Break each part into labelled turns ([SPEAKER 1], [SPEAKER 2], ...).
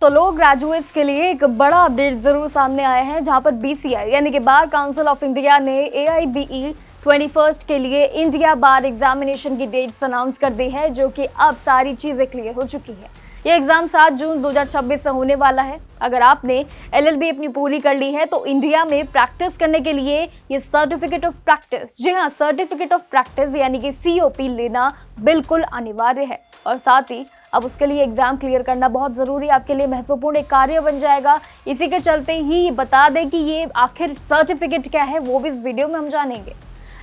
[SPEAKER 1] तो लो ग्रेजुएट्स के लिए एक बड़ा अपडेट जरूर सामने आया है, जहां पर बीसीआई यानी कि बार काउंसिल ऑफ इंडिया ने AIBE 21st के लिए इंडिया बार एग्जामिनेशन की डेट्स अनाउंस कर दी है, जो कि अब सारी चीजें क्लियर हो चुकी है। ये एग्जाम 7 जून 2026 से होने वाला है। अगर आपने LLB अपनी पूरी कर ली है तो इंडिया में प्रैक्टिस करने के लिए ये सर्टिफिकेट ऑफ प्रैक्टिस, जी हाँ, सर्टिफिकेट ऑफ प्रैक्टिस यानी कि COP लेना बिल्कुल अनिवार्य है। और साथ ही अब उसके लिए एग्जाम क्लियर करना बहुत ज़रूरी, आपके लिए महत्वपूर्ण एक कार्य बन जाएगा। इसी के चलते ही बता दें कि ये आखिर सर्टिफिकेट क्या है, वो भी इस वीडियो में हम जानेंगे।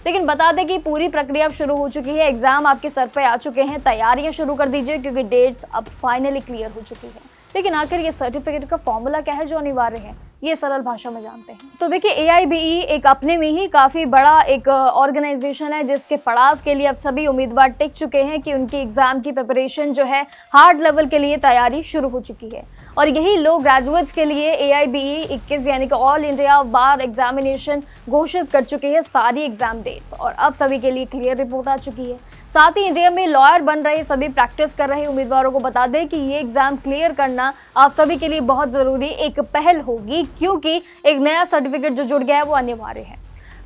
[SPEAKER 1] लेकिन बता दें कि पूरी प्रक्रिया अब शुरू हो चुकी है, एग्जाम आपके सर पे आ चुके हैं, तैयारियां शुरू कर दीजिए क्योंकि डेट्स अब फाइनली क्लियर हो चुकी है। लेकिन आखिर ये सर्टिफिकेट का फॉर्मूला क्या है जो अनिवार्य है, ये सरल भाषा में जानते हैं। तो देखिए, AIBE एक अपने में ही काफ़ी बड़ा एक ऑर्गेनाइजेशन है, जिसके पड़ाव के लिए अब सभी उम्मीदवार टिक चुके हैं कि उनकी एग्जाम की प्रिपरेशन जो है हार्ड लेवल के लिए तैयारी शुरू हो चुकी है। और यही लो ग्रेजुएट्स के लिए AIBE 21 यानी कि ऑल इंडिया बार एग्जामिनेशन घोषित कर चुकी है सारी एग्जाम डेट्स, और अब सभी के लिए क्लियर रिपोर्ट आ चुकी है। साथ ही इंडिया में लॉयर बन रहे सभी प्रैक्टिस कर रहे उम्मीदवारों को बता दें कि ये एग्जाम क्लियर करना आप सभी के लिए बहुत ज़रूरी एक पहल होगी, क्योंकि एक नया सर्टिफिकेट जो जुड़ गया है वो अनिवार्य है।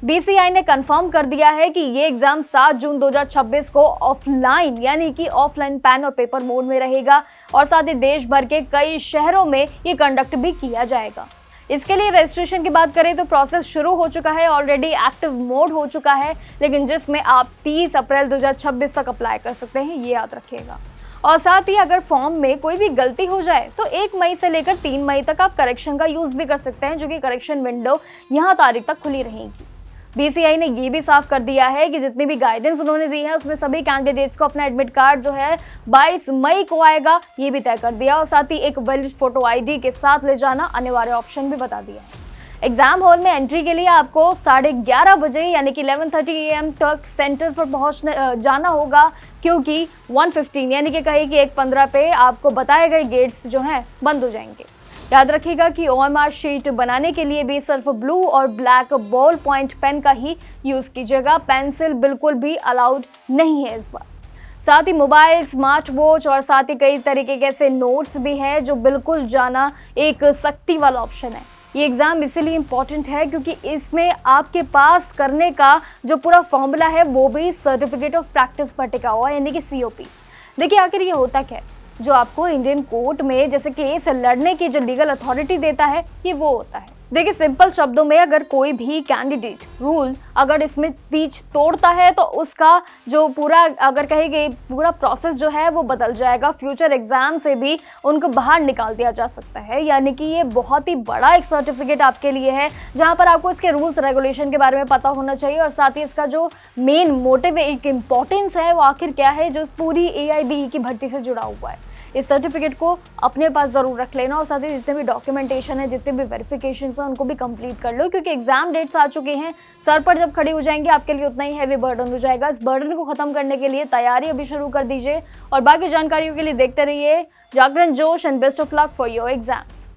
[SPEAKER 1] BCI ने कंफर्म कर दिया है कि ये एग्जाम 7 जून 2026 को ऑफलाइन यानी कि ऑफलाइन पेन और पेपर मोड में रहेगा, और साथ ही देश भर के कई शहरों में ये कंडक्ट भी किया जाएगा। इसके लिए रजिस्ट्रेशन की बात करें तो प्रोसेस शुरू हो चुका है, ऑलरेडी एक्टिव मोड हो चुका है, लेकिन जिसमें आप 30 अप्रैल 2026 तक अप्लाई कर सकते हैं, ये याद रखिएगा। और साथ ही अगर फॉर्म में कोई भी गलती हो जाए तो 1 मई से लेकर 3 मई तक आप करेक्शन का यूज़ भी कर सकते हैं, जो कि करेक्शन विंडो यहाँ तारीख तक खुली रहेगी। BCI ने ये भी साफ कर दिया है कि जितनी भी गाइडेंस उन्होंने दी है उसमें सभी कैंडिडेट्स को अपना एडमिट कार्ड जो है 22 मई को आएगा, ये भी तय कर दिया। और साथ ही एक वैलिड फोटो ID के साथ ले जाना अनिवार्य ऑप्शन भी बता दिया है। एग्जाम हॉल में एंट्री के लिए आपको 11:30 बजे यानी कि 11:30 AM तक सेंटर पर जाना होगा, क्योंकि 1:15 यानी कि कहीं कि 1:15 पे आपको बताए गए गेट्स जो हैं बंद हो जाएंगे। याद रखिएगा कि OMR शीट बनाने के लिए भी सिर्फ ब्लू और ब्लैक बॉल पॉइंट पेन का ही यूज़ कीजिएगा, पेंसिल बिल्कुल भी अलाउड नहीं है इस बार। साथ ही मोबाइल, स्मार्ट वॉच और साथ ही कई तरीके के ऐसे नोट्स भी हैं जो बिल्कुल जाना एक सख्ती वाला ऑप्शन है। ये एग्ज़ाम इसीलिए इम्पॉर्टेंट है क्योंकि इसमें आपके पास करने का जो पूरा फॉर्मूला है वो भी सर्टिफिकेट ऑफ प्रैक्टिस पर टिका हुआ है, यानी कि COP। देखिए, आखिर ये होता क्या है, जो आपको इंडियन कोर्ट में जैसे केस लड़ने की जो लीगल अथॉरिटी देता है, ये वो होता है। देखिए, सिंपल शब्दों में अगर कोई भी कैंडिडेट रूल अगर इसमें बीच तोड़ता है तो उसका जो पूरा अगर कहेंगे पूरा प्रोसेस जो है वो बदल जाएगा, फ्यूचर एग्जाम से भी उनको बाहर निकाल दिया जा सकता है। यानी कि ये बहुत ही बड़ा एक सर्टिफिकेट आपके लिए है, जहाँ पर आपको इसके रूल्स रेगुलेशन के बारे में पता होना चाहिए, और साथ ही इसका जो मेन मोटिव एक इम्पॉर्टेंस है वो आखिर क्या है जो इस पूरी AIBE की भर्ती से जुड़ा हुआ है। इस सर्टिफिकेट को अपने पास ज़रूर रख लेना, और साथ ही जितने भी डॉक्यूमेंटेशन है, जितने भी वेरिफिकेशन है, उनको भी कंप्लीट कर लो, क्योंकि एग्जाम डेट्स आ चुकी हैं, सर पर जब खड़ी हो जाएंगे आपके लिए उतना ही हैवी बर्डन हो जाएगा। इस बर्डन को खत्म करने के लिए तैयारी अभी शुरू कर दीजिए, और बाकी जानकारियों के लिए देखते रहिए जागरण जोश, and best of luck for your exams.